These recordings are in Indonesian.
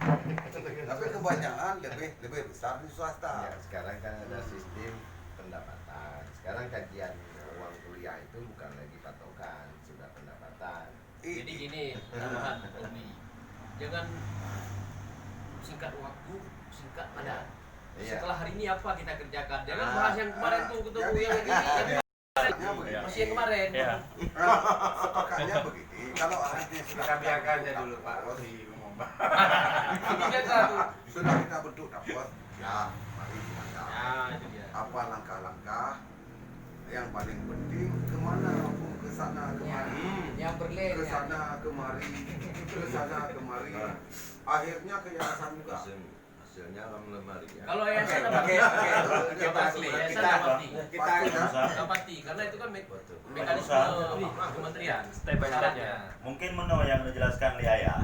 Tapi kebanyakan lebih besar di swasta. Ya, sekarang kan ada sistem pendapatan. Sekarang kajian uang kuliah itu bukan lagi patokan, sudah pendapatan. Jadi gini, tambahan Umi, jangan singkat waktu, singkat padat. Iya. Setelah hari ini apa kita kerjakan? Jangan Ah, bahas yang kemarin tuh ketemu yang begini, masih yang kemarin. Sepakatnya begini. Kalau hari ini sudah Kita biarkan aja dulu Pak Rosi ngomong. Ini biasa tuh. sudah kita bentuk dapat, ya mari kita Nah, itu dia. apa langkah-langkah yang paling penting kemana pun ke sana kemari, Yang berlin ke sana kemari, ke sana kemari. Akhirnya ke yayasan juga. Hasilnya lemari ya. Kalau yayasan apa? Kita asli, Yayasan kita apa pasti? kita Nggak pasti, karena itu kan mekanisme kementerian. Step by step-nya. Mungkin menurut yang dijelaskan Liaya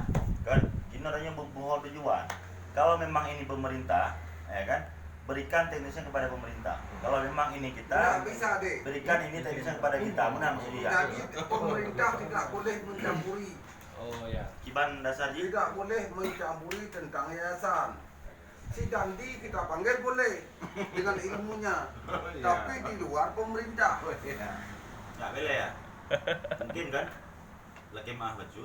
kan ini adanya buah tujuan. Kalau memang ini pemerintah, ya kan, berikan teknisnya kepada pemerintah. Kalau memang ini Nggak kita, bisa deh. berikan ini teknisnya kepada kita. Mana maksud dia? Jadi pemerintah tidak boleh mencampuri, Oh ya. Kiban dasar ji. tidak boleh mencampuri tentang yayasan. Si Dandi kita panggil boleh dengan ilmunya, tapi di luar pemerintah. Nggak boleh ya. Mungkin kan, lagi mah baju.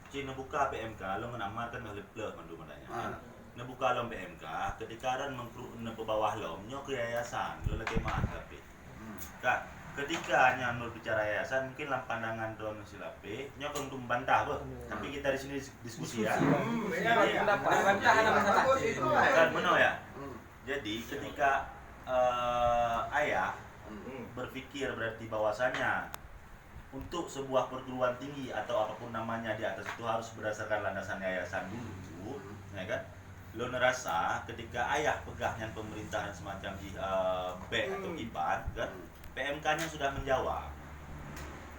Cina buka PMK, lo menamarkan oleh plus mandu madanya. Ah. Nebuka lo PMK, ketika ada mengkru bawah lo, nyok ke yayasan, lo lagi mah tapi. Kak, ketika hanya nur bicara yayasan, mungkin lah pandangan don silape, nyok untuk membantah, boh. Tapi kita di sini diskusi ya. Jadi, Bagus itu. kan benar ya. Hmm. Jadi ketika ayah berpikir berarti bahwasanya untuk sebuah perguruan tinggi atau apapun namanya di atas itu harus berdasarkan landasan yayasan dulu, ya kan? Lo ngerasa ketika ayah pegahnya pemerintahan semacam B atau IPAN, kan? PMK-nya sudah menjawab.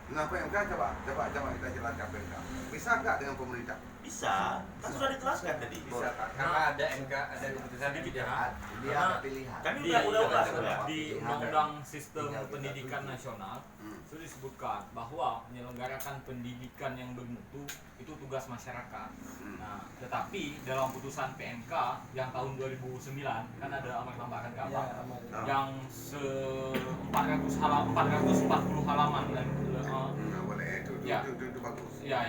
Nah PMK coba kita jelaskan PMK. Bisa nggak dengan pemerintah? Bisa, kan sudah dikelaskan tadi. bisa Pak. Karena ada MK, ada keputusan di Dia Karena ada pilihan. Kan Di, udah. di Undang-Undang Sistem Pendidikan Nasional Hmm. itu disebutkan bahwa menyelenggarakan pendidikan yang bermutu itu tugas masyarakat. Nah, tetapi dalam putusan PMK yang tahun 2009 kan ada amar tambahan ke apa? Yang 440 halaman dan Nggak boleh Ya. itu bagus. ya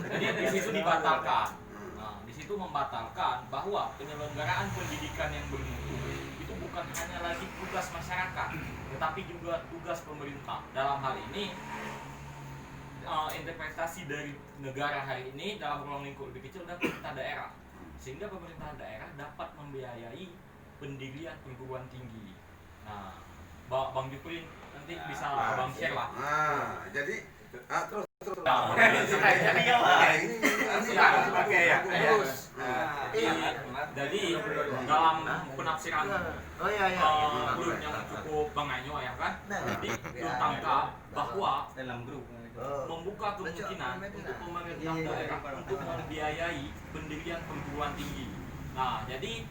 jadi di situ dibatalkan. Nah, di situ membatalkan bahwa penyelenggaraan pendidikan yang bermutu itu bukan hanya lagi tugas masyarakat, tetapi juga tugas pemerintah. Dalam hal ini interpretasi dari negara hari ini dalam ruang lingkup lebih kecil adalah pemerintah daerah, sehingga pemerintah daerah dapat membiayai pendirian perguruan tinggi. Nah, Bang Jupri nanti bisa Bang share lah. Nah, jadi terus. Nah, Oke ya. Bagus. Jadi dalam penafsiran Oh iya iya. belum yang cukup banganya ya kan, jadi belum tangkap bahwa Dalam grup. membuka kemungkinan untuk pemerintah daerah untuk membiayai pendirian perguruan tinggi. Nah, jadi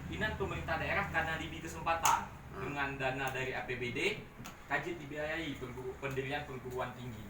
ini pemerintah daerah karena diberi kesempatan dengan dana dari APBD, kajit dibiayai pendirian perguruan tinggi.